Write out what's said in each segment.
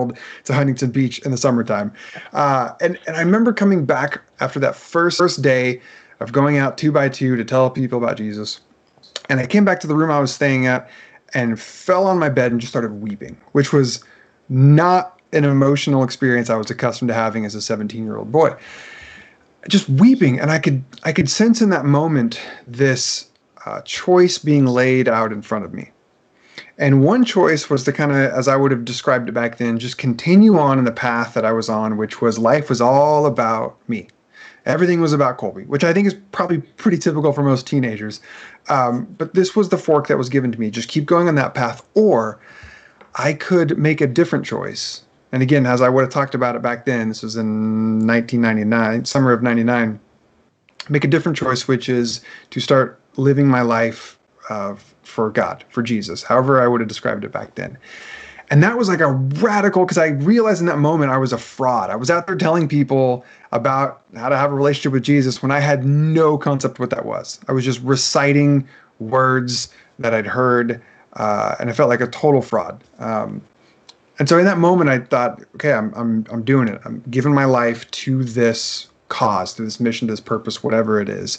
to Huntington Beach in the summertime. And I remember coming back after that first day of going out 2 by 2 to tell people about Jesus. And I came back to the room I was staying at and fell on my bed and just started weeping, which was not an emotional experience I was accustomed to having as a 17-year-old boy. Just weeping. And I could sense in that moment this choice being laid out in front of me. And one choice was to kind of, as I would have described it back then, just continue on in the path that I was on, which was life was all about me. Everything was about Colby, which I think is probably pretty typical for most teenagers. But this was the fork that was given to me. Just keep going on that path, or I could make a different choice. And again, as I would have talked about it back then, this was in 1999, summer of 99, make a different choice, which is to start living my life for God, for Jesus, however I would have described it back then. And that was like a radical, because I realized in that moment I was a fraud. I was out there telling people about how to have a relationship with Jesus when I had no concept of what that was. I was just reciting words that I'd heard, and I felt like a total fraud. And so in that moment, I thought, okay, I'm doing it. I'm giving my life to this cause, to this mission, to this purpose, whatever it is.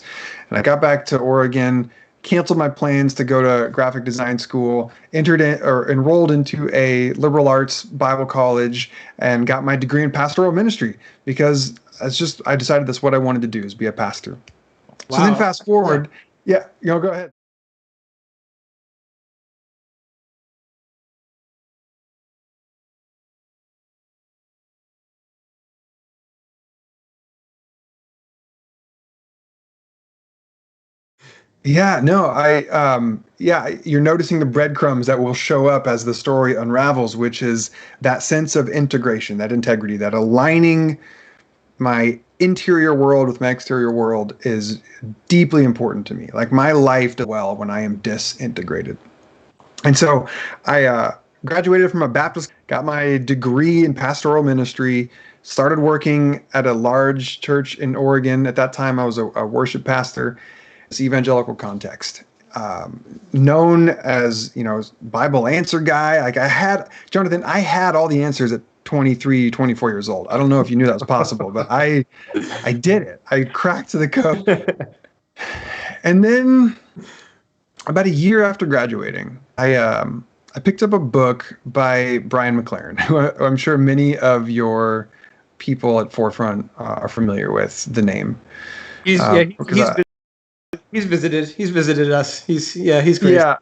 And I got back to Oregon, canceled my plans to go to graphic design school, enrolled into a liberal arts Bible college, and got my degree in pastoral ministry, because I decided that's what I wanted to do, is be a pastor. Wow. So then fast forward, go ahead. Yeah, no, you're noticing the breadcrumbs that will show up as the story unravels, which is that sense of integration, that integrity, that aligning my interior world with my exterior world is deeply important to me. Like, my life does well when I am disintegrated. And so I graduated from a Baptist, got my degree in pastoral ministry, started working at a large church in Oregon. At that time, I was a worship pastor. Evangelical context, known as, Bible answer guy. Like, I had all the answers at 23, 24 years old. I don't know if you knew that was possible, but I did it. I cracked the code. And then about a year after graduating, I picked up a book by Brian McLaren, who I'm sure many of your people at Forefront are familiar with the name. He's visited us. He's great. Yeah,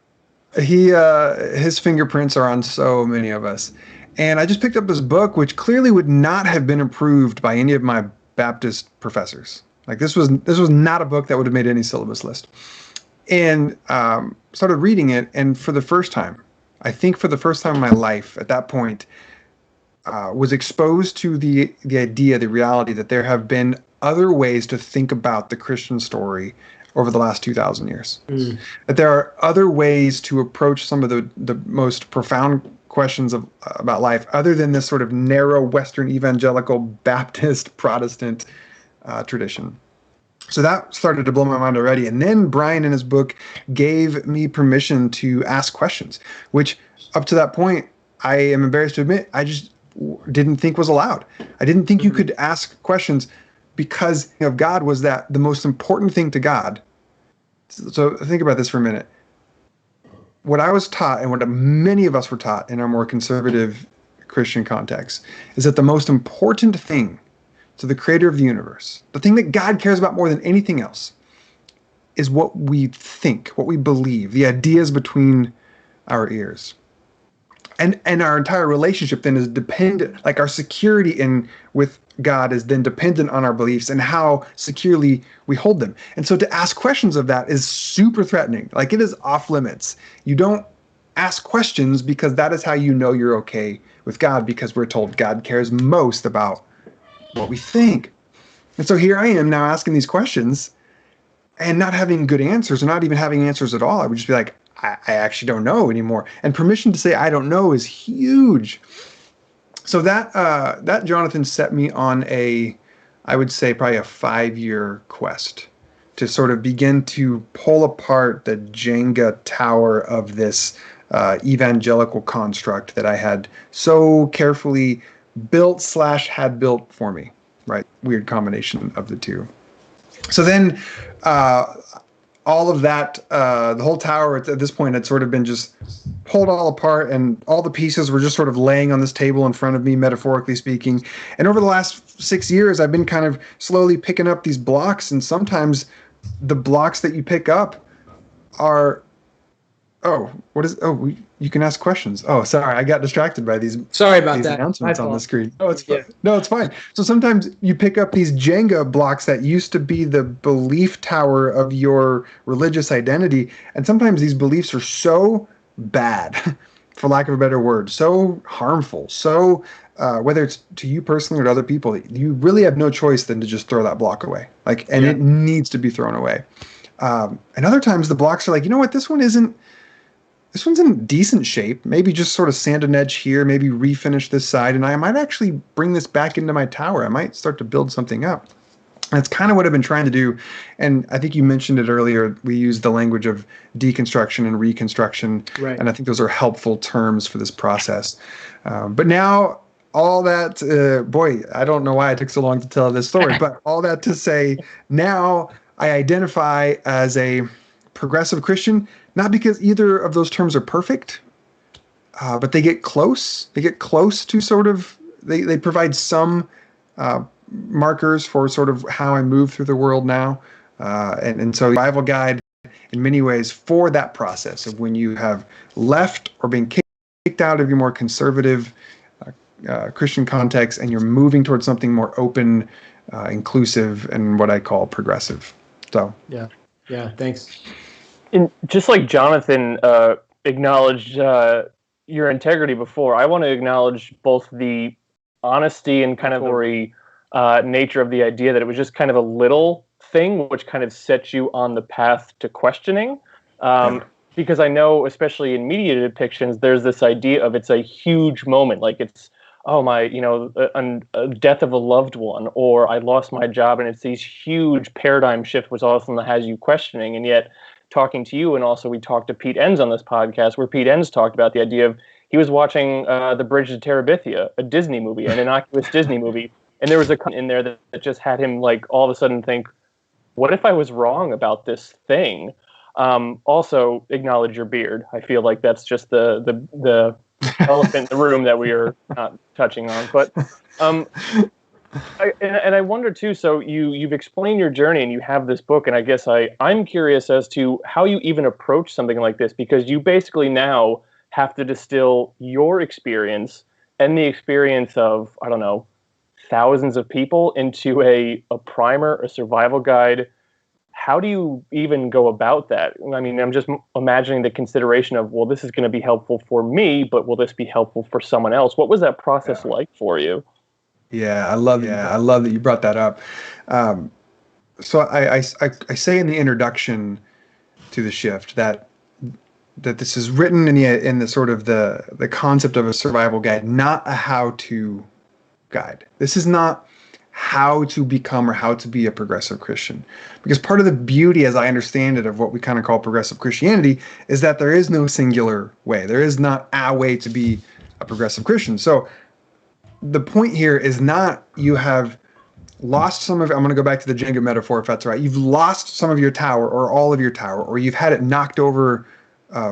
his fingerprints are on so many of us. And I just picked up this book, which clearly would not have been approved by any of my Baptist professors. Like, this was not a book that would have made any syllabus list. And started reading it, and for the first time in my life, at that point, was exposed to the idea, the reality that there have been other ways to think about the Christian story over the last 2,000 years. That there are other ways to approach some of the most profound questions about life, other than this sort of narrow Western evangelical Baptist Protestant tradition. So that started to blow my mind already. And then Brian, in his book, gave me permission to ask questions, which up to that point, I am embarrassed to admit, I just didn't think was allowed. I didn't think you could ask questions, because of God was that the most important thing to God. So think about this for a minute. What I was taught, and what many of us were taught in our more conservative Christian context, is that the most important thing to the creator of the universe, the thing that God cares about more than anything else, is what we think, what we believe, the ideas between our ears. And our entire relationship then is dependent, like our security with God is then dependent on our beliefs and how securely we hold them. And so to ask questions of that is super threatening. Like, it is off limits. You don't ask questions, because that is how you know you're okay with God, because we're told God cares most about what we think. And so here I am now asking these questions and not having good answers, or not even having answers at all. I would just be like, I actually don't know anymore. And permission to say I don't know is huge. So that Jonathan set me on I would say probably a 5-year quest to sort of begin to pull apart the Jenga tower of this evangelical construct that I had so carefully built / had built for me, right? Weird combination of the two. So then all of that, the whole tower at this point had sort of been just pulled all apart, and all the pieces were just sort of laying on this table in front of me, metaphorically speaking. And over the last 6 years, I've been kind of slowly picking up these blocks, and sometimes the blocks that you pick up are, you can ask questions. Oh, sorry, I got distracted by these. Sorry about these that. announcements on the screen. Oh, it's fine. No, it's fine. So sometimes you pick up these Jenga blocks that used to be the belief tower of your religious identity, and sometimes these beliefs are so bad, for lack of a better word, so harmful, so whether it's to you personally or to other people, you really have no choice than to just throw that block away. It needs to be thrown away. And other times the blocks are like, you know what, this one's in decent shape. Maybe just sort of sand an edge here, maybe refinish this side, and I might actually bring this back into my tower. I might start to build something up. That's kind of what I've been trying to do. And I think you mentioned it earlier. We use the language of deconstruction and reconstruction. Right. And I think those are helpful terms for this process. But now all that, I don't know why it took so long to tell this story, but all that to say, now I identify as a progressive Christian, not because either of those terms are perfect, but they get close. They get close to sort of, they provide some markers for sort of how I move through the world now. And so Survival Guide, in many ways, for that process of when you have left or been kicked out of your more conservative Christian context and you're moving towards something more open, inclusive, and what I call progressive. So yeah, thanks. And just like Jonathan acknowledged your integrity before, I want to acknowledge both the honesty and kind of nature of the idea that it was just kind of a little thing which kind of set you on the path to questioning. Because I know, especially in media depictions, there's this idea of it's a huge moment, like it's, a death of a loved one, or I lost my job, and it's these huge paradigm shifts which often has you questioning. And yet, talking to you, and also we talked to Pete Enns on this podcast, where Pete Enns talked about the idea of he was watching The Bridge to Terabithia, a Disney movie, an innocuous Disney movie, and there was a in there that just had him like all of a sudden think, what if I was wrong about this thing? Also, acknowledge your beard. I feel like that's just the elephant in the room that we are not touching on. But I wonder too. So you've explained your journey, and you have this book, and I guess I'm curious as to how you even approach something like this, because you basically now have to distill your experience and the experience of, I don't know, thousands of people into a primer, a survival guide. How do you even go about that? I mean, I'm just imagining the consideration of, well, this is going to be helpful for me, but will this be helpful for someone else? What was that process like for you? Yeah, I love that you brought that up. So I say in the introduction to the shift that this is written in the sort of the concept of a survival guide, not a how-to guide. This is not how to become or how to be a progressive Christian. Because part of the beauty, as I understand it, of what we kind of call progressive Christianity is that there is no singular way. There is not a way to be a progressive Christian. So the point here is not you have lost some of, I'm going to go back to the Jenga metaphor, if that's right. You've lost some of your tower or all of your tower, or you've had it knocked over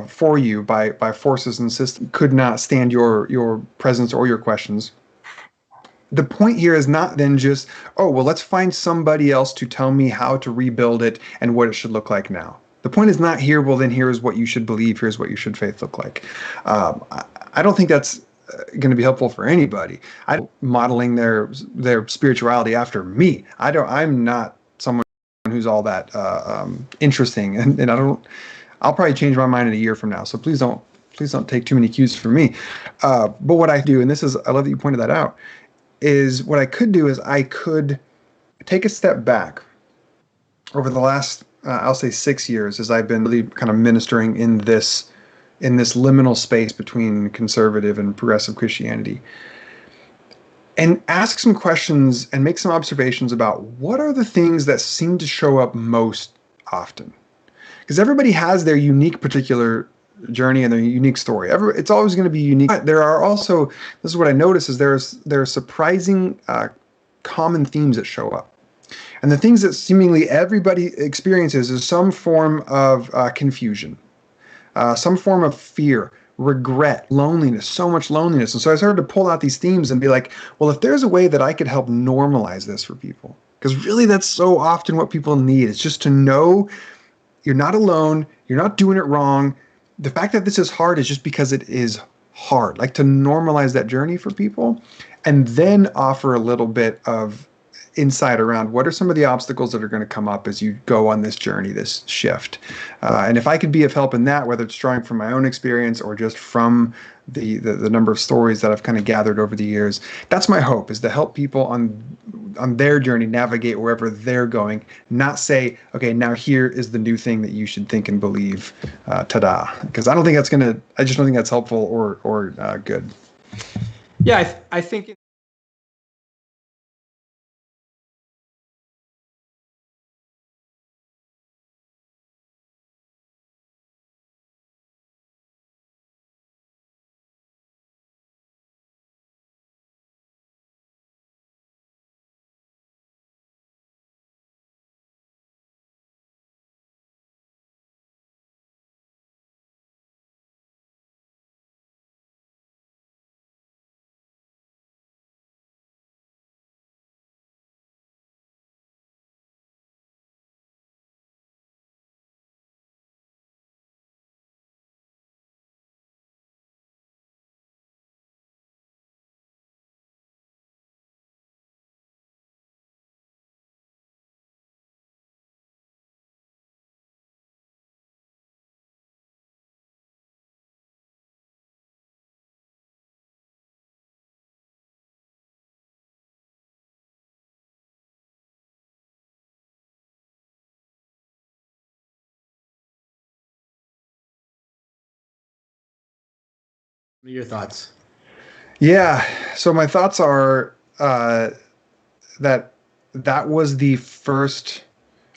for you by forces and systems could not stand your presence or your questions. The point here is not then just, let's find somebody else to tell me how to rebuild it and what it should look like now. The point is not here, well, then here's what you should believe, here's what your should faith look like. I don't think that's going to be helpful for anybody. I'm modeling their spirituality after me. I'm not someone who's all that interesting, and I'll probably change my mind in a year from now. So please don't take too many cues from me. But what I do, and I love that you pointed that out, is what I could do is I could take a step back over the last, I'll say 6 years, as I've been really kind of ministering in this liminal space between conservative and progressive Christianity, and ask some questions and make some observations about what are the things that seem to show up most often. Because everybody has their unique particular journey and their unique story. It's always going to be unique. But there are also, this is what I notice, is there are surprising common themes that show up. And the things that seemingly everybody experiences is some form of confusion, some form of fear, regret, loneliness, so much loneliness. And so I started to pull out these themes and be like, well, if there's a way that I could help normalize this for people, because really that's so often what people need. It's just to know you're not alone, you're not doing it wrong. The fact that this is hard is just because it is hard. Like to normalize that journey for people and then offer a little bit of insight around what are some of the obstacles that are going to come up as you go on this journey, this shift. And if I could be of help in that, whether it's drawing from my own experience or just from the number of stories that I've kind of gathered over the years, that's my hope, is to help people on their journey navigate wherever they're going, not say, okay, now here is the new thing that you should think and believe, ta-da. Because I just don't think that's helpful or good. Yeah, I think your thoughts. Yeah. So my thoughts are that was the first.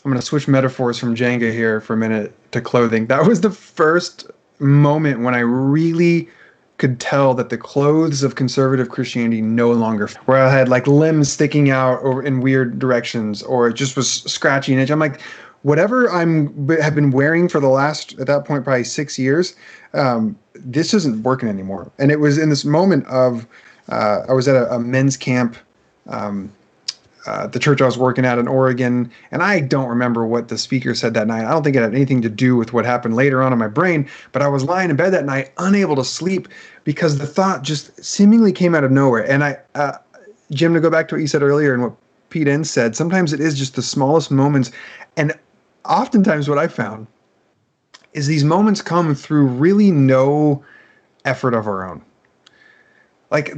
I'm going to switch metaphors from Jenga here for a minute to clothing. That was the first moment when I really could tell that the clothes of conservative Christianity no longer, where I had like limbs sticking out over in weird directions, or it just was scratchy and itch. I'm like, whatever have been wearing for the last, at that point, probably 6 years, this isn't working anymore. And it was in this moment of, I was at a men's camp, the church I was working at in Oregon, and I don't remember what the speaker said that night. I don't think it had anything to do with what happened later on in my brain, but I was lying in bed that night, unable to sleep, because the thought just seemingly came out of nowhere. And Jim, to go back to what you said earlier and what Pete Enns said, sometimes it is just the smallest moments. And oftentimes what I found is these moments come through really no effort of our own. Like,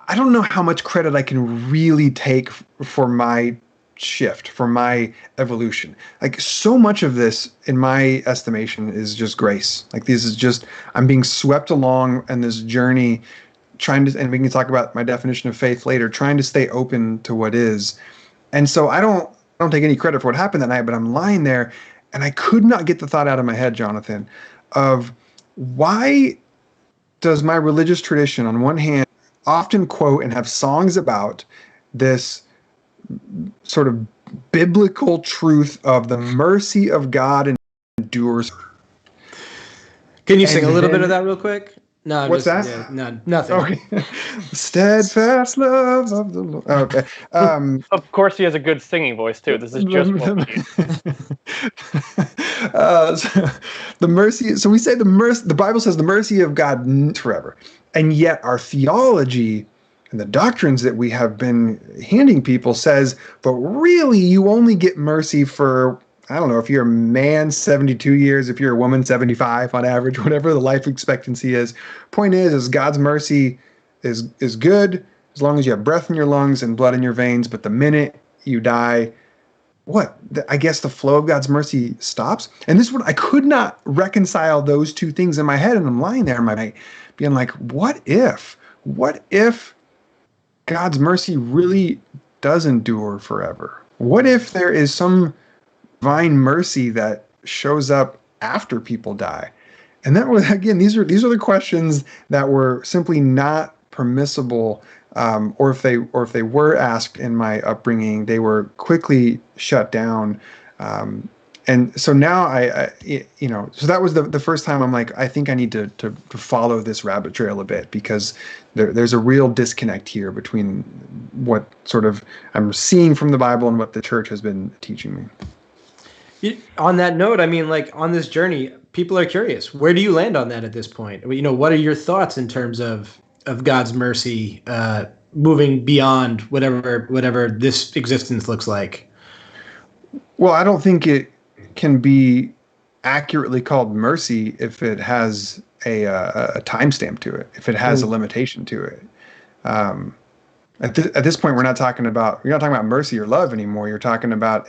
I don't know how much credit I can really take for my shift, for my evolution. Like, so much of this, in my estimation, is just grace. Like, this is just, I'm being swept along in this journey, and we can talk about my definition of faith later, trying to stay open to what is. And so I don't take any credit for what happened that night, but I'm lying there, and I could not get the thought out of my head, Jonathan, of why does my religious tradition, on one hand, often quote and have songs about this sort of biblical truth of the mercy of God endures. Can you sing a little bit of that real quick? No, what's that? Yeah, no, nothing. Okay. Steadfast love of the Lord. Okay. Of course, he has a good singing voice too. This is just the mercy. So we say the mercy. The Bible says the mercy of God forever, and yet our theology and the doctrines that we have been handing people says, but really, you only get mercy for, I don't know, if you're a man, 72 years, if you're a woman, 75 on average, whatever the life expectancy is. Point is God's mercy is good as long as you have breath in your lungs and blood in your veins. But the minute you die, I guess the flow of God's mercy stops. And this one, I could not reconcile those two things in my head. And I'm lying there in my night being like, what if God's mercy really does endure forever? What if there is some divine mercy that shows up after people die? And that was, again, these are the questions that were simply not permissible, or if they were asked in my upbringing, they were quickly shut down. And so now so that was the first time I'm like, I think I need to follow this rabbit trail a bit, because there's a real disconnect here between what sort of I'm seeing from the Bible and what the church has been teaching me. On that note, I mean, like, on this journey, people are curious. Where do you land on that at this point? What are your thoughts in terms of God's mercy moving beyond whatever this existence looks like? Well, I don't think it can be accurately called mercy if it has a timestamp to it, if it has a limitation to it. At this point, you're not talking about mercy or love anymore. You're talking about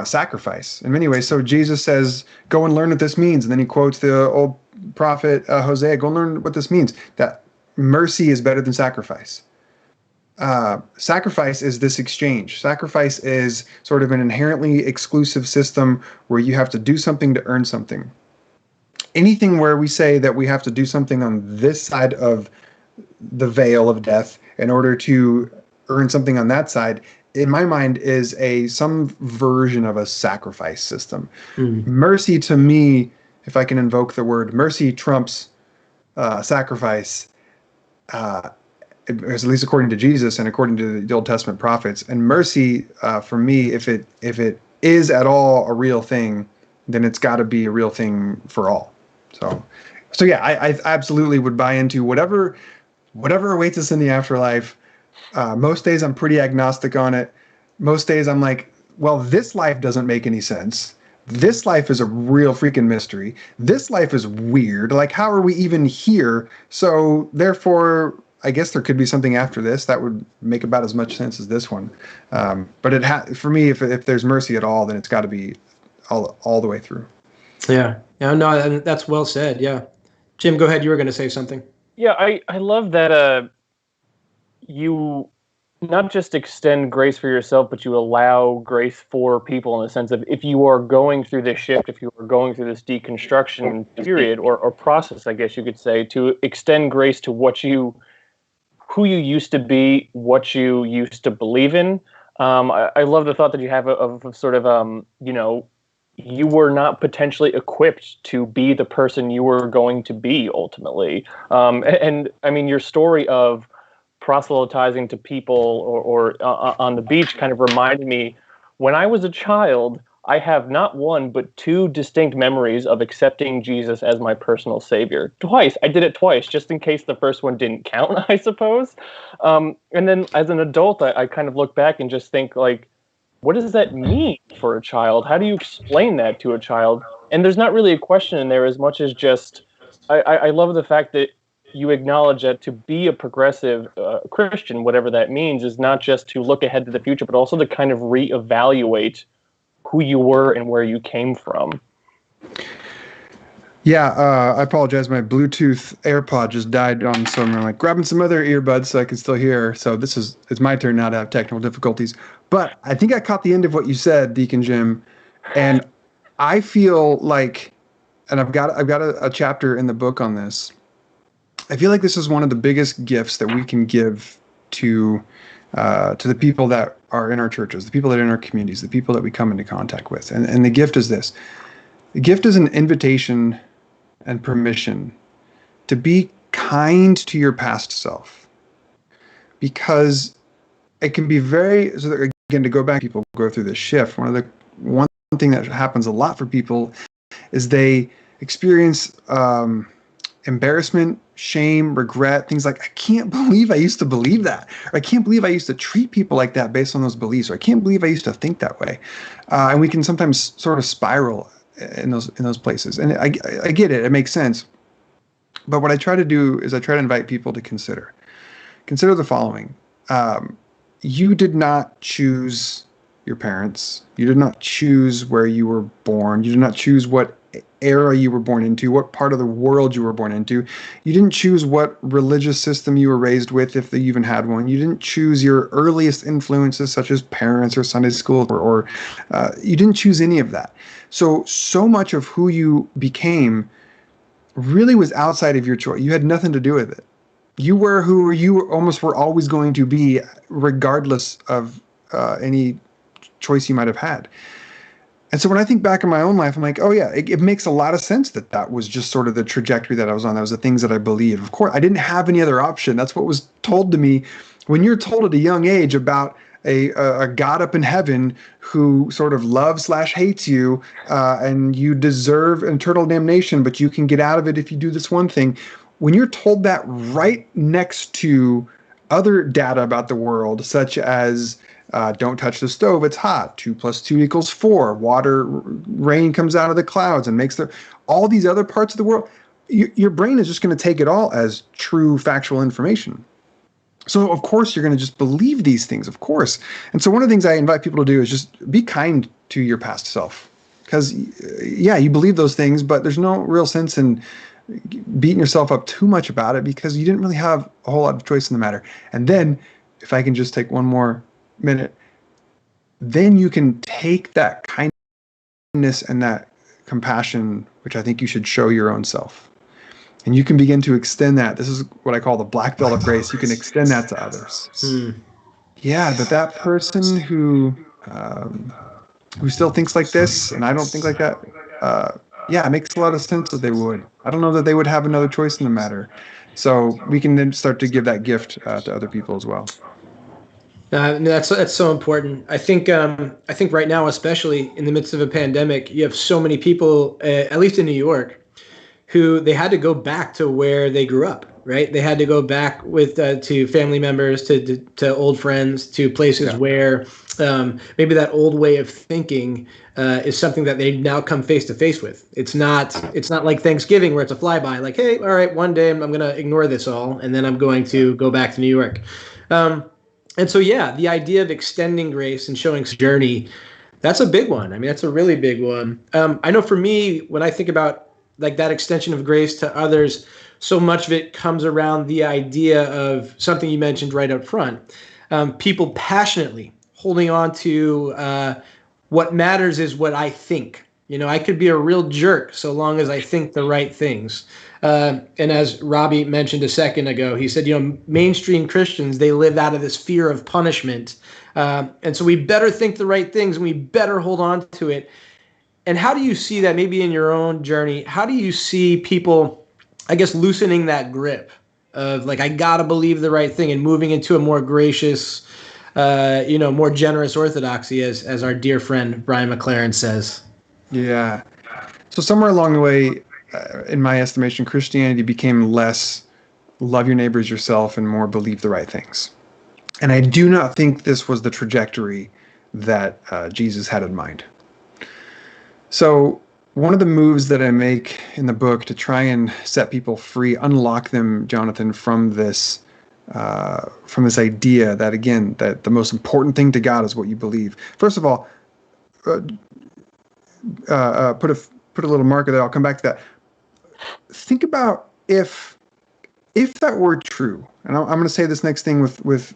sacrifice in many ways. So Jesus says, "Go and learn what this means," and then he quotes the old prophet Hosea, "Go and learn what this means." That mercy is better than sacrifice. Sacrifice is this exchange. Sacrifice is sort of an inherently exclusive system where you have to do something to earn something. Anything where we say that we have to do something on this side of the veil of death in order to earn something on that side, in my mind, is some version of a sacrifice system. Mercy, to me, if I can invoke the word, mercy trumps sacrifice, at least according to Jesus and according to the Old Testament prophets. And mercy, for me, if it is at all a real thing, then it's got to be a real thing for all. So yeah, I absolutely would buy into whatever awaits us in the afterlife. Most days I'm pretty agnostic on it. Most days I'm like, well, this life doesn't make any sense. This life is a real freaking mystery. This life is weird. Like, how are we even here? So therefore, I guess there could be something after this that would make about as much sense as this one. But for me, if there's mercy at all, then it's got to be all the way through. Yeah. No, that's well said. Yeah. Jim, go ahead. You were going to say something. Yeah, I love that you not just extend grace for yourself, but you allow grace for people, in the sense of, if you are going through this shift, if you are going through this deconstruction period or process, I guess you could say, to extend grace to who you used to be, what you used to believe in. I love the thought that you have of sort of, you were not potentially equipped to be the person you were going to be ultimately. And I mean, your story of proselytizing to people or on the beach kind of reminded me, when I was a child, I have not one, but two distinct memories of accepting Jesus as my personal savior. Twice. I did it twice, just in case the first one didn't count, I suppose. And then as an adult, I kind of look back and just think, like, what does that mean for a child? How do you explain that to a child? And there's not really a question in there as much as just, I love the fact that you acknowledge that to be a progressive Christian, whatever that means, is not just to look ahead to the future, but also to kind of reevaluate who you were and where you came from. Yeah, I apologize. My Bluetooth AirPod just died on, so I'm like grabbing some other earbuds so I can still hear. So it's my turn now to have technical difficulties. But I think I caught the end of what you said, Deacon Jim, and I feel like, and I've got a chapter in the book on this. I feel like this is one of the biggest gifts that we can give to the people that are in our churches, the people that are in our communities, the people that we come into contact with. And the gift is this. The gift is an invitation and permission to be kind to your past self. Because it can be so that, again, to go back, people go through this shift. One thing that happens a lot for people is they experience embarrassment, shame, regret, things like, I can't believe I used to believe that, or I can't believe I used to treat people like that based on those beliefs, or I can't believe I used to think that way. And we can sometimes sort of spiral in those places. And I get it. It makes sense. But what I try to do is I try to invite people to consider the following. You did not choose your parents. You did not choose where you were born. You did not choose what era you were born into, what part of the world you were born into. You didn't choose what religious system you were raised with, if you even had one. You didn't choose your earliest influences, such as parents or Sunday school, or you didn't choose any of that. So much of who you became really was outside of your choice. You had nothing to do with it. You were who you almost were always going to be, regardless of any choice you might have had. And so when I think back in my own life, I'm like, oh yeah, it makes a lot of sense that was just sort of the trajectory that I was on. That was the things that I believed. Of course, I didn't have any other option. That's what was told to me. When you're told at a young age about a God up in heaven who sort of loves / hates you, and you deserve eternal damnation, but you can get out of it if you do this one thing. When you're told that right next to other data about the world, such as don't touch the stove, it's hot, 2 + 2 = 4, rain comes out of the clouds and makes all these other parts of the world, your brain is just going to take it all as true factual information. So of course you're going to just believe these things, of course. And so one of the things I invite people to do is just be kind to your past self, because yeah, you believe those things, but there's no real sense in beating yourself up too much about it, because you didn't really have a whole lot of choice in the matter. And then, if I can just take one more minute, then you can take that kindness and that compassion, which I think you should show your own self, and you can begin to extend that. This is what I call the black belt of grace. You can extend that to others. Yeah, but that person who still thinks like this, and I don't think like that, yeah, it makes a lot of sense that they would. I don't know that they would have another choice in the matter. So we can then start to give that gift to other people as well. That's so important. I think right now, especially in the midst of a pandemic, you have so many people, at least in New York, who they had to go back to where they grew up, right? They had to go back to family members, to old friends, to places where maybe that old way of thinking is something that they now come face to face with. It's not like Thanksgiving where it's a flyby, like, hey, all right, one day I'm going to ignore this all, and then I'm going to go back to New York. And so, yeah, the idea of extending grace and showing journey, that's a big one. I mean, that's a really big one. I know for me, when I think about like that extension of grace to others, so much of it comes around the idea of something you mentioned right up front. People passionately holding on to what matters is what I think. You know, I could be a real jerk so long as I think the right things. And as Robbie mentioned a second ago, he said, mainstream Christians, they live out of this fear of punishment. And so we better think the right things and we better hold on to it. And how do you see that maybe in your own journey? How do you see people, I guess, loosening that grip of like, I got to believe the right thing and moving into a more gracious, more generous orthodoxy, as our dear friend Brian McLaren says? Yeah. So somewhere along the way, in my estimation, Christianity became less love your neighbor as yourself and more believe the right things. And I do not think this was the trajectory that Jesus had in mind. So one of the moves that I make in the book to try and set people free, unlock them, Jonathan, from this idea that, again, that the most important thing to God is what you believe. First of all, put a little marker there. I'll come back to that. Think about if that were true, and I'm going to say this next thing with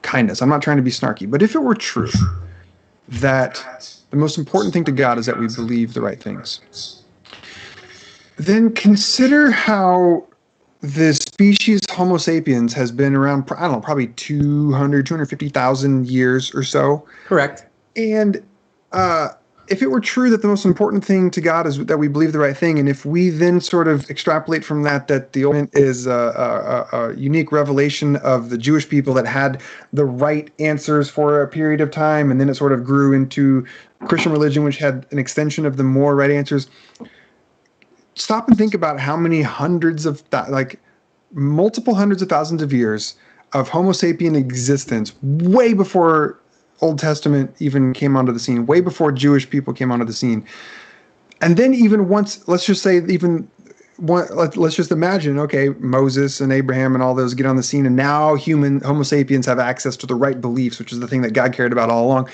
kindness. I'm not trying to be snarky, but if it were true that the most important thing to God is that we believe the right things, then consider how the species Homo sapiens has been around, I don't know, probably 250,000 years or so. Correct. And if it were true that the most important thing to God is that we believe the right thing, and if we then sort of extrapolate from that the Old Testament is a unique revelation of the Jewish people that had the right answers for a period of time, and then it sort of grew into Christian religion, which had an extension of the more right answers. Stop and think about how many multiple hundreds of thousands of years of Homo sapien existence, way before Old Testament even came onto the scene, way before Jewish people came onto the scene. And then even once, let's just imagine, okay, Moses and Abraham and all those get on the scene, and now Homo sapiens have access to the right beliefs, which is the thing that God cared about all along.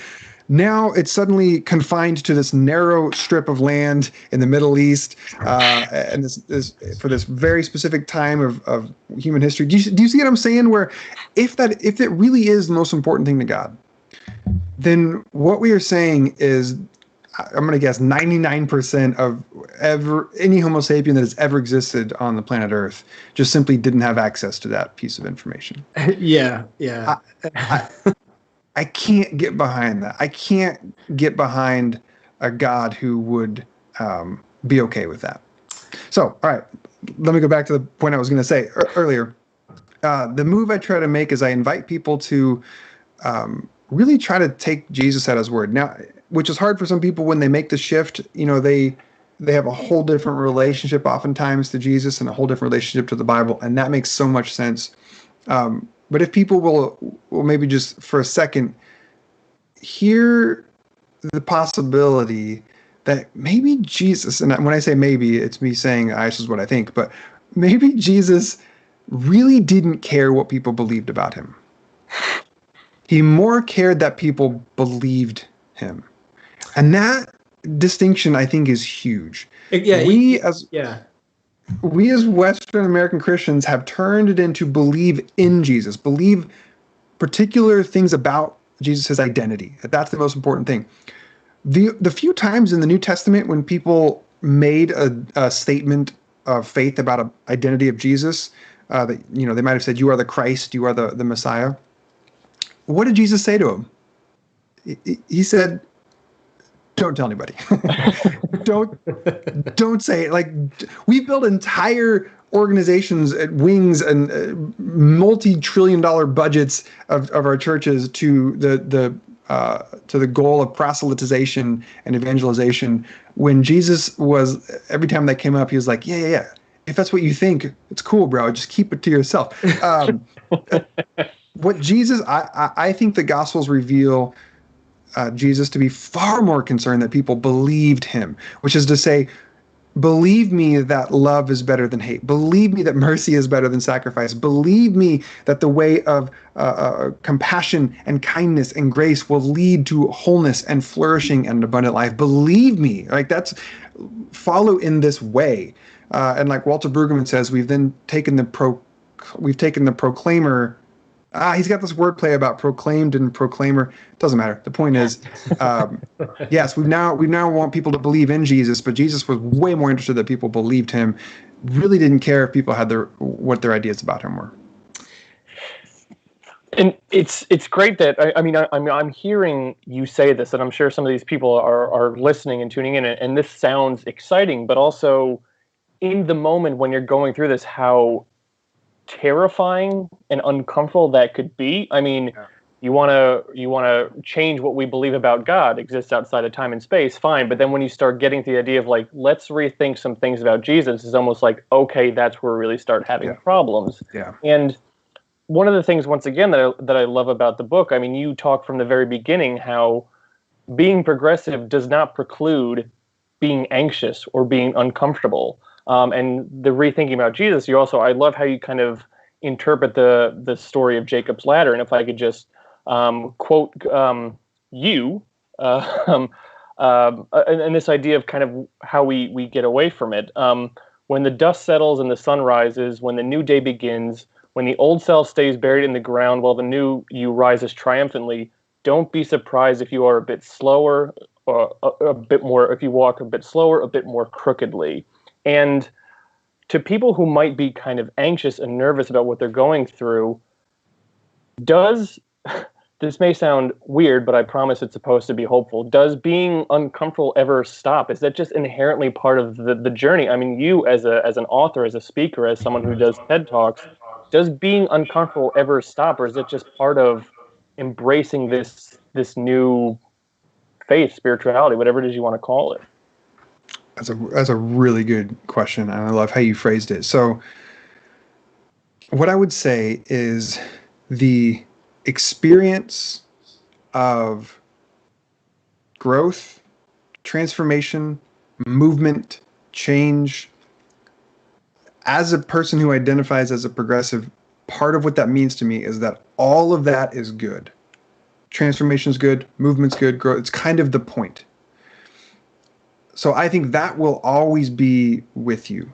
Now it's suddenly confined to this narrow strip of land in the Middle East, and this for this very specific time of human history. Do you see what I'm saying? Where if it really is the most important thing to God, then what we are saying is, I'm going to guess 99% of any Homo sapien that has ever existed on the planet Earth just simply didn't have access to that piece of information. Yeah. I can't get behind that. I can't get behind a God who would be okay with that. So, all right, let me go back to the point I was going to say earlier. The move I try to make is I invite people to really try to take Jesus at his word. Now, which is hard for some people when they make the shift. They have a whole different relationship oftentimes to Jesus and a whole different relationship to the Bible, and that makes so much sense. But if people will maybe just for a second hear the possibility that maybe Jesus, and when I say maybe, it's me saying this is what I think, but maybe Jesus really didn't care what people believed about him. He more cared that people believed him. And that distinction, I think, is huge. Yeah. We as Western American Christians have turned it into believe in Jesus, believe particular things about Jesus' identity. That's the most important thing. The few times in the New Testament when people made a statement of faith about an identity of Jesus, that they might have said, "You are the Christ, you are the Messiah." What did Jesus say to him? He said, "Don't tell anybody. don't say it." Like, we built entire organizations at wings and multi-trillion-dollar budgets of our churches to the goal of proselytization and evangelization. When Jesus was, every time that came up, he was like, yeah. If that's what you think, it's cool, bro. Just keep it to yourself. What Jesus, I think the Gospels reveal Jesus to be far more concerned that people believed him, which is to say, believe me that love is better than hate. Believe me that mercy is better than sacrifice. Believe me that the way of compassion and kindness and grace will lead to wholeness and flourishing and abundant life. Believe me. Like, that's follow in this way. And like Walter Brueggemann says, we've taken the proclaimer. He's got this wordplay about proclaimed and proclaimer. Doesn't matter. The point is, yes, we now want people to believe in Jesus, but Jesus was way more interested that people believed him. Really didn't care if people had what their ideas about him were. And it's great that I'm hearing you say this, and I'm sure some of these people are listening and tuning in, and this sounds exciting, but also in the moment when you're going through this, how terrifying and uncomfortable that could be. I mean, yeah. You want to change what we believe about God exists outside of time and space, fine. But then when you start getting to the idea of like, let's rethink some things about Jesus, it's almost like, okay, that's where we really start having problems. Yeah. And one of the things, once again, that I love about the book, I mean, you talk from the very beginning how being progressive does not preclude being anxious or being uncomfortable. And the rethinking about Jesus, I love how you kind of interpret the story of Jacob's ladder. And if I could just quote you, and this idea of kind of how we get away from it. When the dust settles and the sun rises, when the new day begins, when the old self stays buried in the ground while the new you rises triumphantly, don't be surprised if you are a bit slower, or a bit more, if you walk a bit slower, a bit more crookedly. And to people who might be kind of anxious and nervous about what they're going through, this may sound weird, but I promise it's supposed to be hopeful. Does being uncomfortable ever stop? Is that just inherently part of the journey? I mean, you as an author, as a speaker, as someone who does TED Talks, does being uncomfortable ever stop, or is it just part of embracing this new faith, spirituality, whatever it is you want to call it? That's a really good question, and I love how you phrased it. So what I would say is the experience of growth, transformation, movement, change, as a person who identifies as a progressive, part of what that means to me is that all of that is good. transformation's good, movement's good, growth. It's kind of the point. So I think that will always be with you.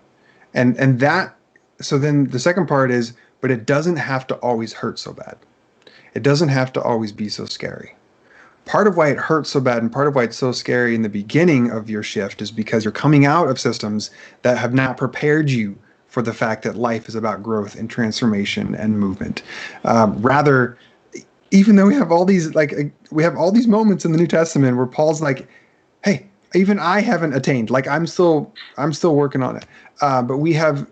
And that, so then the second part is, but it doesn't have to always hurt so bad. It doesn't have to always be so scary. Part of why it hurts so bad and part of why it's so scary in the beginning of your shift is because you're coming out of systems that have not prepared you for the fact that life is about growth and transformation and movement. Rather, even though we have all these moments in the New Testament where Paul's like, hey, even I haven't attained, like I'm still working on it. But we have,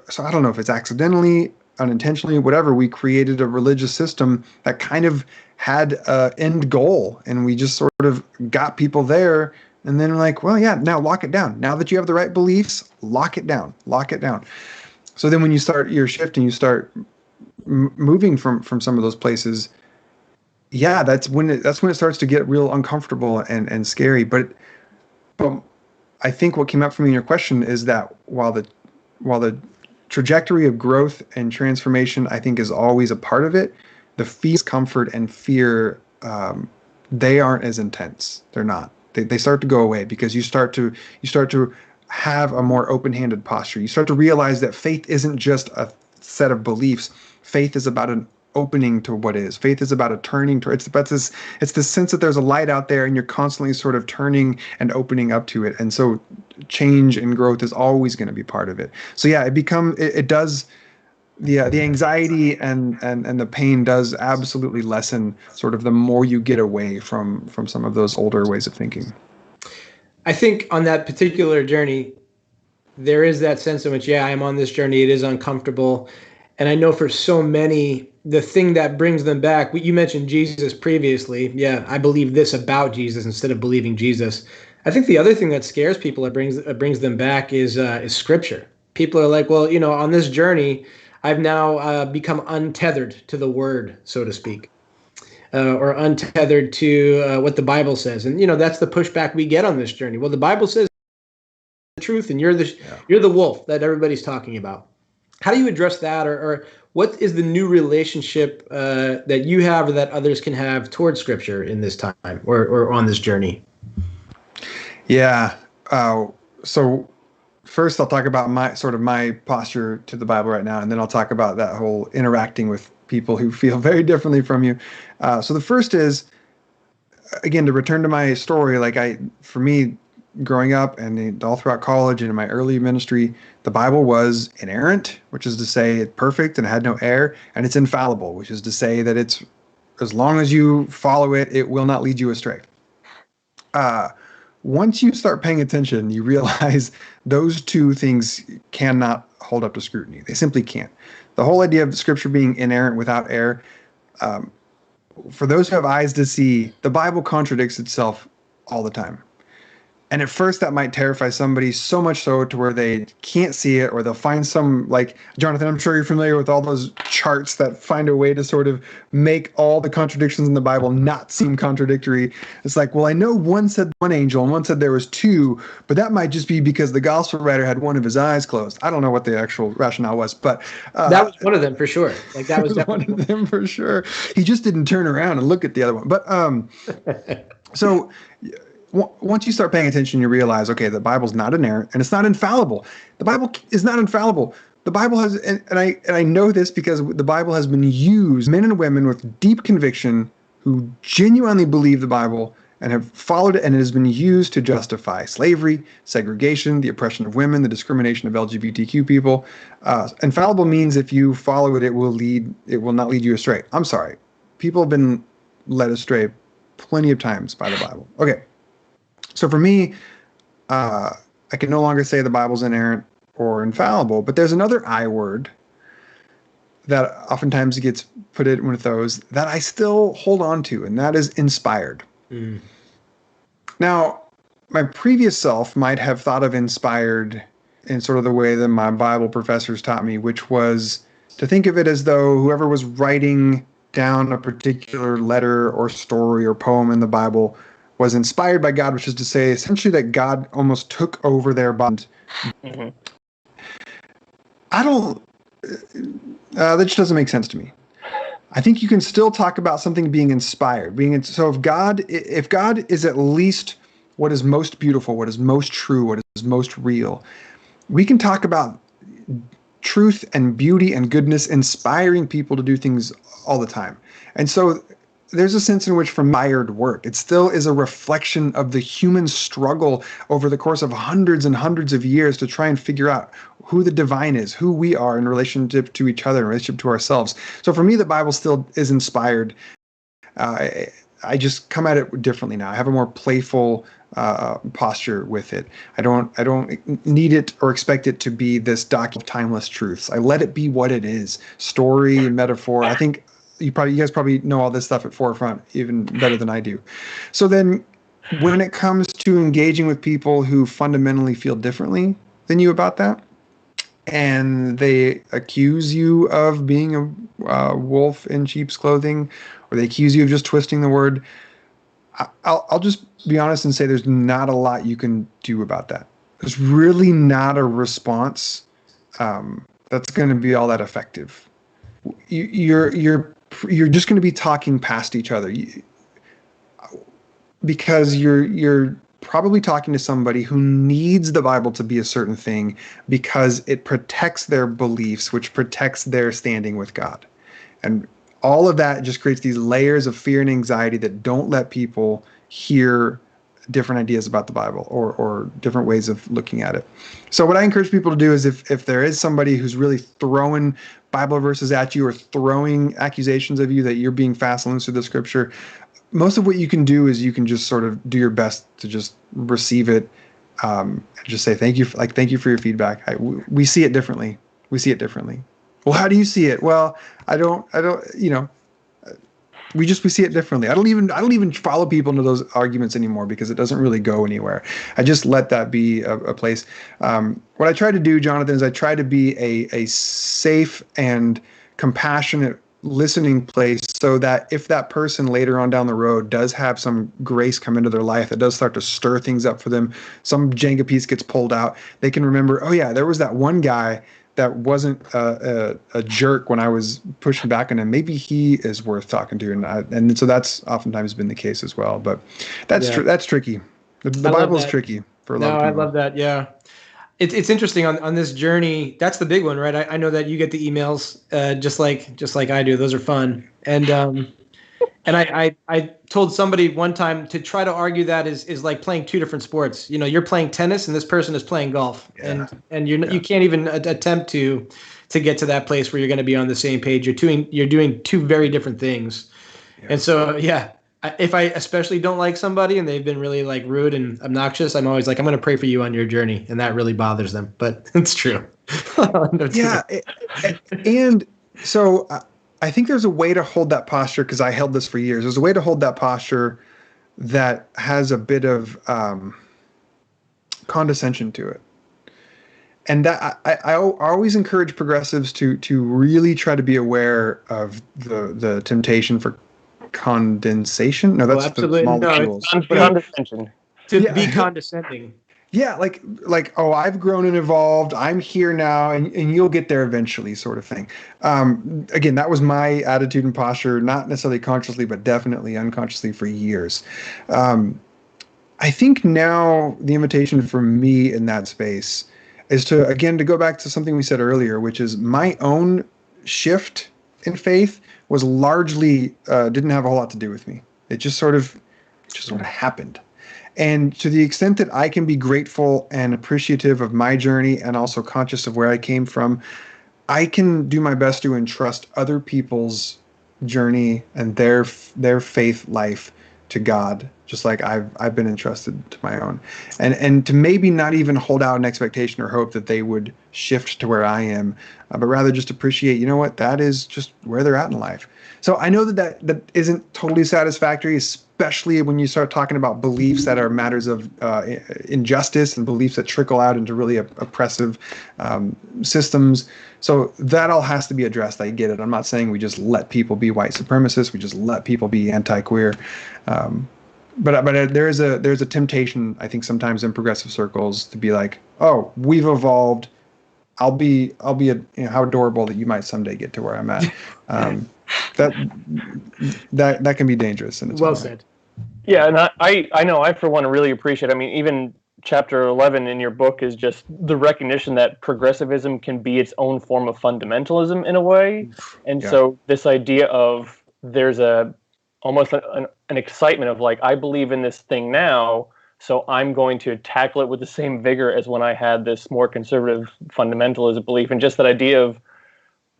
so I don't know if it's accidentally, unintentionally, whatever, we created a religious system that kind of had an end goal, and we just sort of got people there, and then like, well, yeah, now lock it down. Now that you have the right beliefs, lock it down. So then when you start your shift and you start moving from some of those places, yeah, that's when it starts to get real uncomfortable and scary. But I think what came up for me in your question is that while the trajectory of growth and transformation, I think, is always a part of it, the discomfort and fear, they aren't as intense. They're not. They start to go away because you start to have a more open-handed posture. You start to realize that faith isn't just a set of beliefs. Faith is about an opening to what is. Faith is about a turning to it's the sense that there's a light out there and you're constantly sort of turning and opening up to it. And so change and growth is always going to be part of it. So yeah, it does, the anxiety and the pain does absolutely lessen sort of the more you get away from some of those older ways of thinking. I think on that particular journey, there is that sense in which, yeah, I'm on this journey. It is uncomfortable. And I know for so many, the thing that brings them back, you mentioned Jesus previously. Yeah, I believe this about Jesus instead of believing Jesus. I think the other thing that scares people, that brings them back is Scripture. People are like, well, on this journey, I've now become untethered to the Word, so to speak, or untethered to what the Bible says. And that's the pushback we get on this journey. Well, the Bible says the truth, and you're the wolf that everybody's talking about. How do you address that, or what is the new relationship that you have or that others can have towards Scripture in this time or on this journey? Yeah. So first I'll talk about my posture to the Bible right now, and then I'll talk about that whole interacting with people who feel very differently from you. So the first is, again, to return to my story, for me, growing up and all throughout college and in my early ministry, the Bible was inerrant, which is to say it's perfect and had no error, and it's infallible, which is to say that it's, as long as you follow it, it will not lead you astray. Once you start paying attention, you realize those two things cannot hold up to scrutiny. They simply can't. The whole idea of Scripture being inerrant without error, for those who have eyes to see, the Bible contradicts itself all the time. And at first that might terrify somebody, so much so to where they can't see it, or they'll find some, like, Jonathan, I'm sure you're familiar with all those charts that find a way to sort of make all the contradictions in the Bible not seem contradictory. It's like, well, I know one said one angel and one said there was two, but that might just be because the gospel writer had one of his eyes closed. I don't know what the actual rationale was, but that was one of them for sure. Like, that was one of them for sure. He just didn't turn around and look at the other one. But so once you start paying attention, you realize, okay, the Bible's not inerrant and it's not infallible. The Bible is not infallible. The Bible has, and I know this because the Bible has been used, men and women with deep conviction who genuinely believe the Bible and have followed it, and it has been used to justify slavery, segregation, the oppression of women, the discrimination of LGBTQ people. Infallible means if you follow it, it will not lead you astray. I'm sorry. People have been led astray plenty of times by the Bible. Okay. So for me, I can no longer say the Bible's inerrant or infallible, but there's another I word that oftentimes gets put in with those that I still hold on to, and that is inspired. Mm. Now, my previous self might have thought of inspired in sort of the way that my Bible professors taught me, which was to think of it as though whoever was writing down a particular letter or story or poem in the Bible was inspired by God, which is to say essentially that God almost took over their bond. Mm-hmm. I don't, that just doesn't make sense to me. I think you can still talk about something being inspired. So if God is at least what is most beautiful, what is most true, what is most real, we can talk about truth and beauty and goodness inspiring people to do things all the time. And so there's a sense in which from inspired work, it still is a reflection of the human struggle over the course of hundreds and hundreds of years to try and figure out who the divine is, who we are in relationship to each other, in relationship to ourselves. So for me, the Bible still is inspired. I just come at it differently now. I have a more playful posture with it. I don't need it or expect it to be this document of timeless truths. I let it be what it is, story and metaphor. I think you guys probably know all this stuff at forefront even better than I do. So then when it comes to engaging with people who fundamentally feel differently than you about that, and they accuse you of being a wolf in sheep's clothing, or they accuse you of just twisting the word, I'll just be honest and say there's not a lot you can do about that. There's really not a response that's going to be all that effective. You're just going to be talking past each other because you're probably talking to somebody who needs the Bible to be a certain thing because it protects their beliefs, which protects their standing with God. And all of that just creates these layers of fear and anxiety that don't let people hear different ideas about the Bible or different ways of looking at it. So what I encourage people to do is if there is somebody who's really throwing Bible verses at you or throwing accusations of you that you're being fast and loose with the scripture, most of what you can do is you can just sort of do your best to just receive it, and just say thank you for your feedback. We see it differently. We see it differently. Well, how do you see it? Well, I don't, we see it differently. I don't even follow people into those arguments anymore because it doesn't really go anywhere. I just let that be a place. What I try to do, Jonathan, is I try to be a safe and compassionate listening place so that if that person later on down the road does have some grace come into their life that does start to stir things up for them, some Jenga piece gets pulled out, they can remember, oh yeah, there was that one guy that wasn't a jerk when I was pushing back on him. Maybe he is worth talking to. And so that's oftentimes been the case as well. But that's tricky. The Bible is tricky for a lot of people. I love that. Yeah. It's interesting on this journey. That's the big one, right? I know that you get the emails just like I do. Those are fun. And I told somebody one time to try to argue that is like playing two different sports. You know, you're playing tennis and this person is playing golf, and you can't even attempt to get to that place where you're going to be on the same page. You're doing two very different things, and so if I especially don't like somebody and they've been really like rude and obnoxious, I'm always like, I'm going to pray for you on your journey, and that really bothers them. But it's true. And so. I think there's a way to hold that posture, because I held this for years. There's a way to hold that posture that has a bit of condescension to it. And that I always encourage progressives to really try to be aware of the temptation for condensation. No, that's the molecules. Condescension. To be condescending. Yeah, like, oh, I've grown and evolved. I'm here now, and you'll get there eventually, sort of thing. Again, that was my attitude and posture, not necessarily consciously, but definitely unconsciously for years. I think now the invitation for me in that space is to go back to something we said earlier, which is my own shift in faith was largely didn't have a whole lot to do with me. It just sort of happened. And to the extent that I can be grateful and appreciative of my journey and also conscious of where I came from, I can do my best to entrust other people's journey and their faith life to God, just like I've been entrusted to my own. And to maybe not even hold out an expectation or hope that they would shift to where I am, but rather just appreciate, you know what, that is just where they're at in life. So I know that isn't totally satisfactory, especially when you start talking about beliefs that are matters of injustice and beliefs that trickle out into really oppressive systems. So that all has to be addressed. I get it. I'm not saying we just let people be white supremacists. We just let people be anti-queer. But there's a temptation, I think, sometimes in progressive circles to be like, oh, we've evolved. I'll be how adorable that you might someday get to where I'm at. that can be dangerous in its Well own said. right. Yeah, and I know I for one really appreciate. I mean, even chapter 11 in your book is just the recognition that progressivism can be its own form of fundamentalism in a way, and so this idea of there's almost an excitement of like, I believe in this thing now, so I'm going to tackle it with the same vigor as when I had this more conservative fundamentalist belief, and just that idea of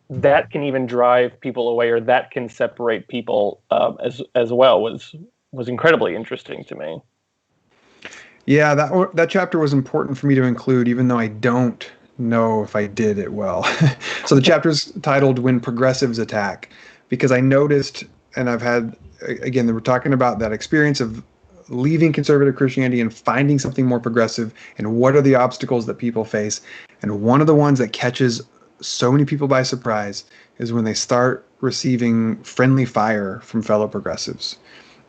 that can even drive people away, or that can separate people as well was incredibly interesting to me. Yeah, that chapter was important for me to include, even though I don't know if I did it well. So the chapter's titled "When Progressives Attack," because I noticed, and I've had, again, we're talking about that experience of leaving conservative Christianity and finding something more progressive, and what are the obstacles that people face. And one of the ones that catches so many people by surprise is when they start receiving friendly fire from fellow progressives.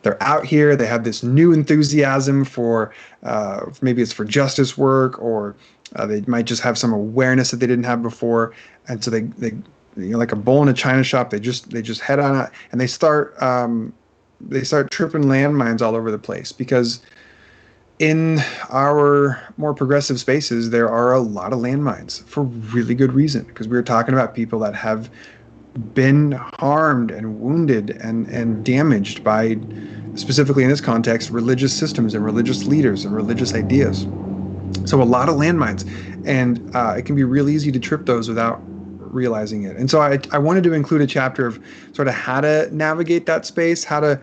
They're out here, they have this new enthusiasm for maybe it's for justice work, or they might just have some awareness that they didn't have before, and so they like a bull in a china shop, they just head on out, and they start tripping landmines all over the place, because in our more progressive spaces there are a lot of landmines for really good reason, because we're talking about people that have been harmed and wounded and damaged by, specifically in this context, religious systems and religious leaders and religious ideas. So a lot of landmines, and it can be real easy to trip those without realizing it. And so I wanted to include a chapter of sort of how to navigate that space, how to,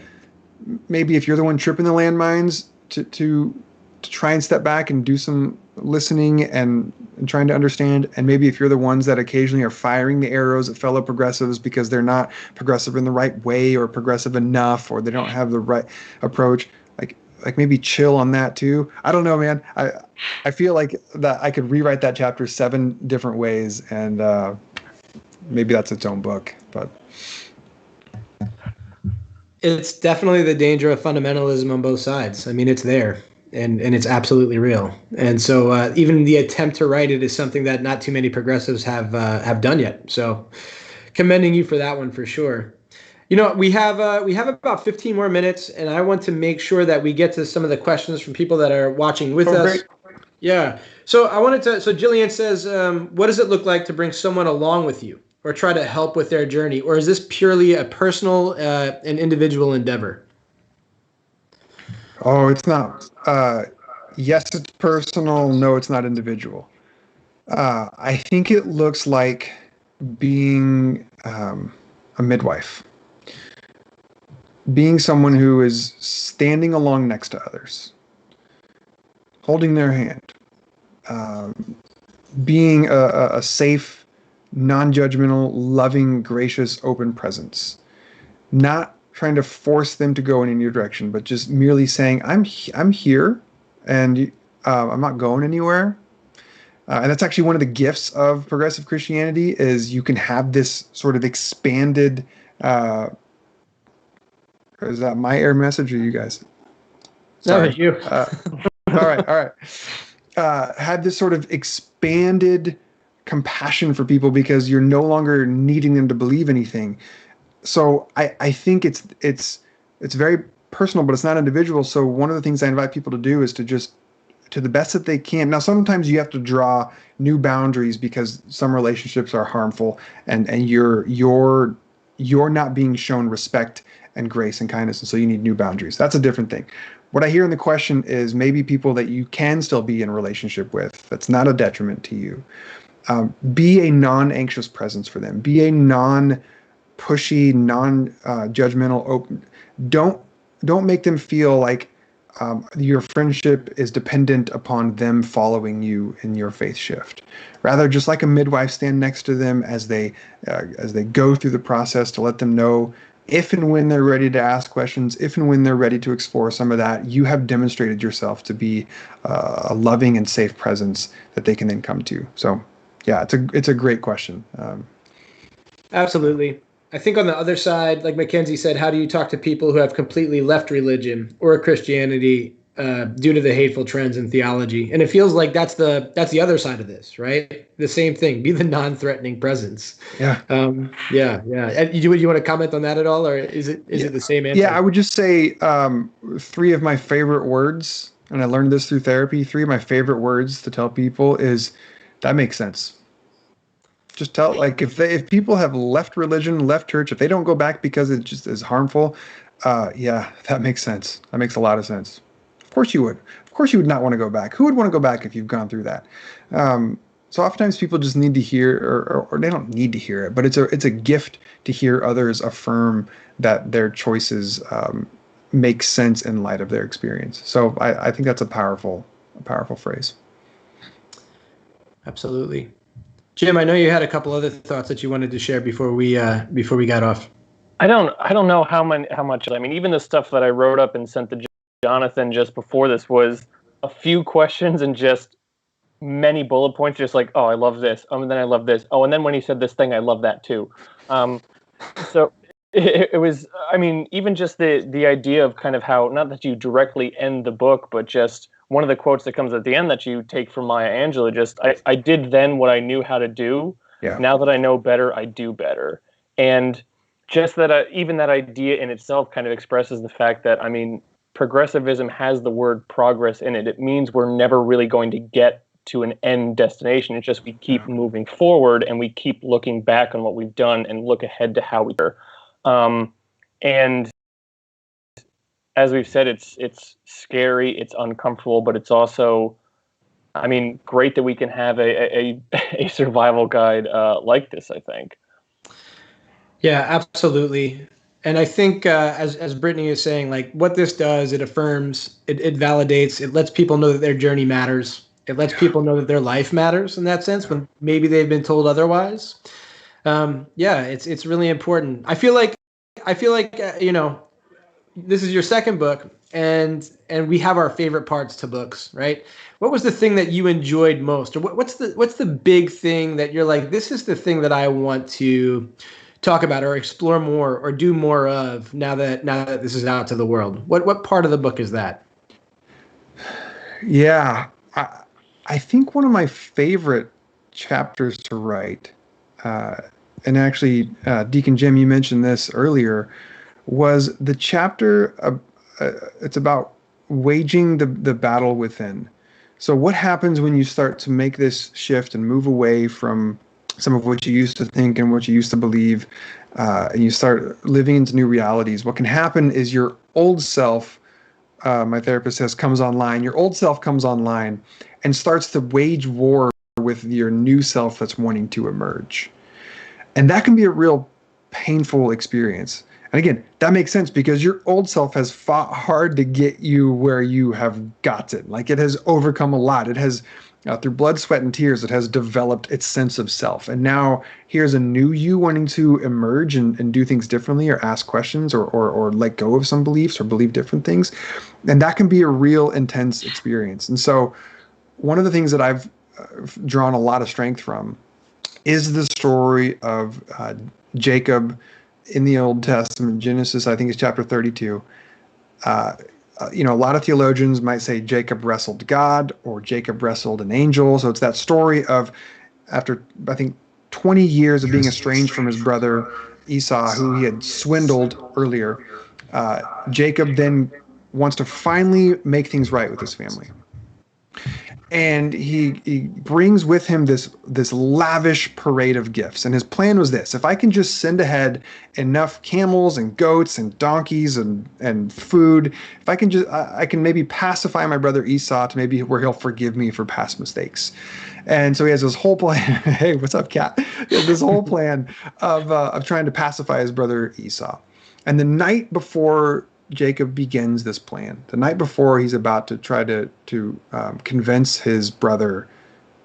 maybe if you're the one tripping the landmines, to try and step back and do some listening and trying to understand. And maybe if you're the ones that occasionally are firing the arrows at fellow progressives because they're not progressive in the right way, or progressive enough, or they don't have the right approach, like maybe chill on that too. I don't know, man. I feel like that I could rewrite that chapter 7 different ways, and maybe that's its own book. But it's definitely the danger of fundamentalism on both sides. I mean, it's there, and it's absolutely real. And so even the attempt to write it is something that not too many progressives have done yet. So commending you for that one for sure. You know, we have about 15 more minutes, and I want to make sure that we get to some of the questions from people that are watching with us. Great. Yeah. So I wanted to. So Jillian says, what does it look like to bring someone along with you, or try to help with their journey, or is this purely a personal and individual endeavor? Oh, it's not. Yes, it's personal. No, it's not individual. I think it looks like being a midwife. Being someone who is standing along next to others, holding their hand, being a safe, non-judgmental, loving, gracious, open presence, not trying to force them to go in any direction, but just merely saying, I'm here, and I'm not going anywhere. And that's actually one of the gifts of progressive Christianity, is you can have this sort of expanded. Is that my error message or you guys? Sorry. No, you. All right. Had this sort of expanded compassion for people, because you're no longer needing them to believe anything. So I think it's very personal, but it's not individual. So one of the things I invite people to do is to just, to the best that they can. Now, sometimes you have to draw new boundaries because some relationships are harmful, and you're not being shown respect and grace and kindness, and so you need new boundaries. That's a different thing. What I hear in the question is maybe people that you can still be in a relationship with, that's not a detriment to you. Be a non-anxious presence for them. Be a non-pushy, non-judgmental, open. Don't make them feel like your friendship is dependent upon them following you in your faith shift. Rather, just like a midwife, stand next to them as they go through the process, to let them know if and when they're ready to ask questions, if and when they're ready to explore some of that, you have demonstrated yourself to be a loving and safe presence that they can then come to. So, yeah, it's a great question. Absolutely. I think on the other side, like Mackenzie said, how do you talk to people who have completely left religion or Christianity due to the hateful trends in theology. And it feels like that's the other side of this, right? The same thing, be the non-threatening presence. Yeah. Yeah. And you want to comment on that at all, or is it the same answer? Yeah, I would just say three of my favorite words, and I learned this through therapy. Three of my favorite words to tell people is, that makes sense. Just tell, like, if people have left religion, left church, if they don't go back because it just is harmful, yeah, that makes sense. That makes a lot of sense. Of course you would. Of course you would not want to go back. Who would want to go back if you've gone through that? So oftentimes people just need to hear, or they don't need to hear it, but it's a gift to hear others affirm that their choices make sense in light of their experience. So I think that's a powerful phrase. Absolutely. Jim, I know you had a couple other thoughts that you wanted to share before we got off. I don't know how much. I mean, even the stuff that I wrote up and sent to Jonathan just before this was a few questions and just many bullet points, just like, oh, I love this. Oh, and then I love this. Oh, and then when he said this thing, I love that too. So it was, I mean, even just the idea of kind of how, not that you directly end the book, but just one of the quotes that comes at the end that you take from Maya Angelou, just, I did then what I knew how to do. Yeah. Now that I know better, I do better. And just that, even that idea in itself kind of expresses the fact that, I mean, progressivism has the word progress in it. It means we're never really going to get to an end destination. It's just we keep moving forward and we keep looking back on what we've done and look ahead to how we are. And as we've said, it's scary, it's uncomfortable, but it's also, I mean, great that we can have a survival guide like this, I think. Yeah, absolutely. And I think, as Brittany is saying, like, what this does, it affirms, it validates, it lets people know that their journey matters. It lets people know that their life matters in that sense when maybe they've been told otherwise. Yeah, it's really important. I feel like you know, this is your second book, and we have our favorite parts to books, right? What was the thing that you enjoyed most, or what's the big thing that you're like, this is the thing that I want to talk about or explore more or do more of now that this is out to the world? What part of the book is that? Yeah, I think one of my favorite chapters to write, and actually, Deacon Jim, you mentioned this earlier, was the chapter, it's about waging the battle within. So what happens when you start to make this shift and move away from some of what you used to think and what you used to believe, and you start living into new realities? What can happen is your old self, my therapist says, comes online. Your old self comes online and starts to wage war with your new self that's wanting to emerge. And that can be a real painful experience. And again, that makes sense because your old self has fought hard to get you where you have gotten. Like, it has overcome a lot. It has, through blood, sweat, and tears, it has developed its sense of self. And now here's a new you wanting to emerge and do things differently, or ask questions, or let go of some beliefs, or believe different things. And that can be a real intense experience. And so one of the things that I've drawn a lot of strength from is the story of Jacob in the Old Testament. Genesis, I think, is chapter 32. You know, a lot of theologians might say Jacob wrestled God or Jacob wrestled an angel. So it's that story of, after, I think, 20 years of being estranged from his brother Esau, who he had swindled earlier, Jacob then wants to finally make things right with his family. And he brings with him this lavish parade of gifts. And his plan was this: if I can just send ahead enough camels and goats and donkeys and food, if I can just, I can maybe pacify my brother Esau to maybe where he'll forgive me for past mistakes. And so he has this whole plan. Hey, what's up, cat? He has this whole plan of trying to pacify his brother Esau. And the night before Jacob begins this plan, the night before he's about to try to convince his brother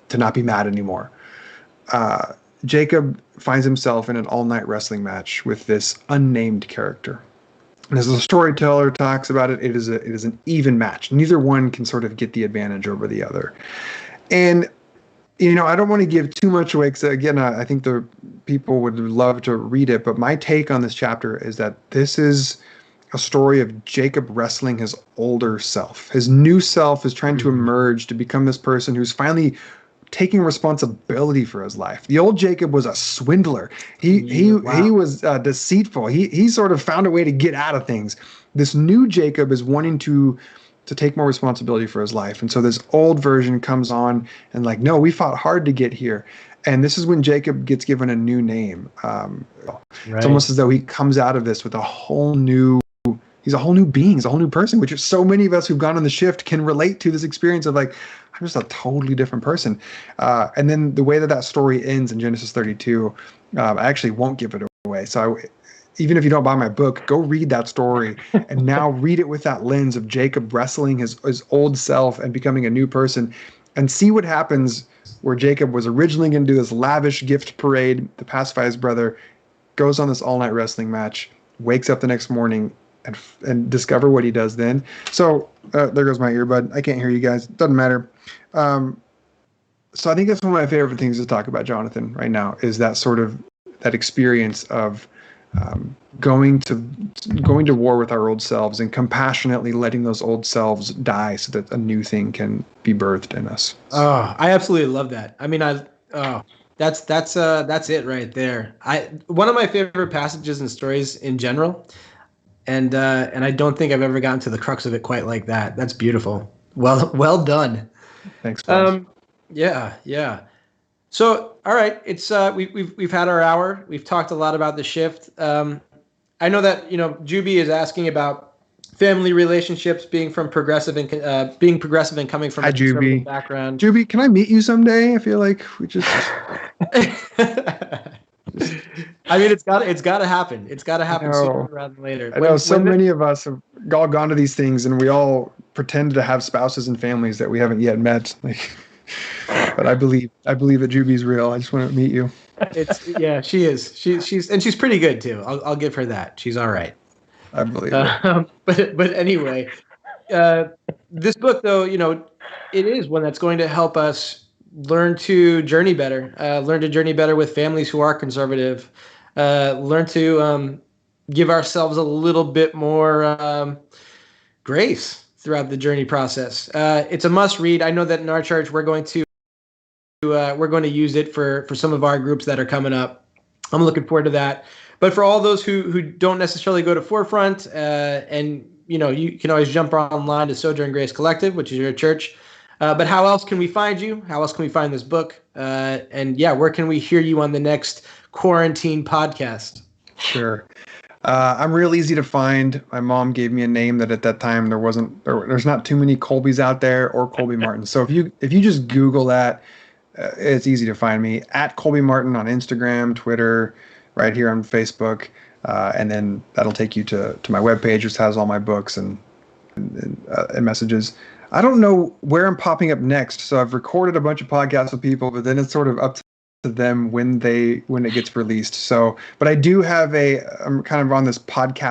to not be mad anymore, Jacob finds himself in an all-night wrestling match with this unnamed character. And as the storyteller talks about it, it is an even match. Neither one can sort of get the advantage over the other. And, you know, I don't want to give too much away, because, again, I think the people would love to read it. But my take on this chapter is that this is a story of Jacob wrestling his older self. His new self is trying to emerge to become this person who's finally taking responsibility for his life. The old Jacob was a swindler. He was deceitful. He sort of found a way to get out of things. This new Jacob is wanting to take more responsibility for his life. And so this old version comes on and like, no, we fought hard to get here. And this is when Jacob gets given a new name. It's almost as though he comes out of this with he's a whole new being, he's a whole new person, which is so many of us who've gone on the shift can relate to this experience of like, I'm just a totally different person. And then the way that story ends in Genesis 32, I actually won't give it away. So even if you don't buy my book, go read that story and now read it with that lens of Jacob wrestling his old self and becoming a new person, and see what happens where Jacob was originally going to do this lavish gift parade to pacify his brother, goes on this all-night wrestling match, wakes up the next morning, and discover what he does then. So there goes my earbud. I can't hear you guys. Doesn't matter. So I think that's one of my favorite things to talk about, Jonathan, right now, is that experience of going to war with our old selves and compassionately letting those old selves die so that a new thing can be birthed in us. Oh, I absolutely love that. I mean, that's it right there. One of my favorite passages and stories in general. And I don't think I've ever gotten to the crux of it quite like that. That's beautiful. Well done. Thanks, Bob. Yeah. So, all right, it's we've had our hour. We've talked a lot about the shift. I know that Juby is asking about family relationships, being progressive and coming from a conservative background. Juby, can I meet you someday? I feel like we just. I mean, it's got to happen. It's got to happen sooner rather than later. I know many of us have all gone to these things, and we all pretend to have spouses and families that we haven't yet met. But I believe that Juby's real. I just want to meet you. She is. She's pretty good too. I'll give her that. She's all right. I believe it. But anyway, this book though, it is one that's going to help us learn to journey better, with families who are conservative, learn to give ourselves a little bit more grace throughout the journey process. It's a must read. I know that in our church we're going to use it for some of our groups that are coming up. I'm looking forward to that. But for all those who don't necessarily go to Forefront, and you can always jump online to Sojourn Grace Collective, which is your church. But how else can we find you? How else can we find this book? And where can we hear you on the next quarantine podcast? Sure. I'm real easy to find. My mom gave me a name that at that time there's not too many Colbys out there, or Colby Martin. So if you just Google that, it's easy to find me at Colby Martin on Instagram, Twitter, right here on Facebook. And then that'll take you to my webpage, which has all my books and messages. I don't know where I'm popping up next. So I've recorded a bunch of podcasts with people, but then it's sort of up to them when it gets released. So, but I do have I'm kind of on this podcast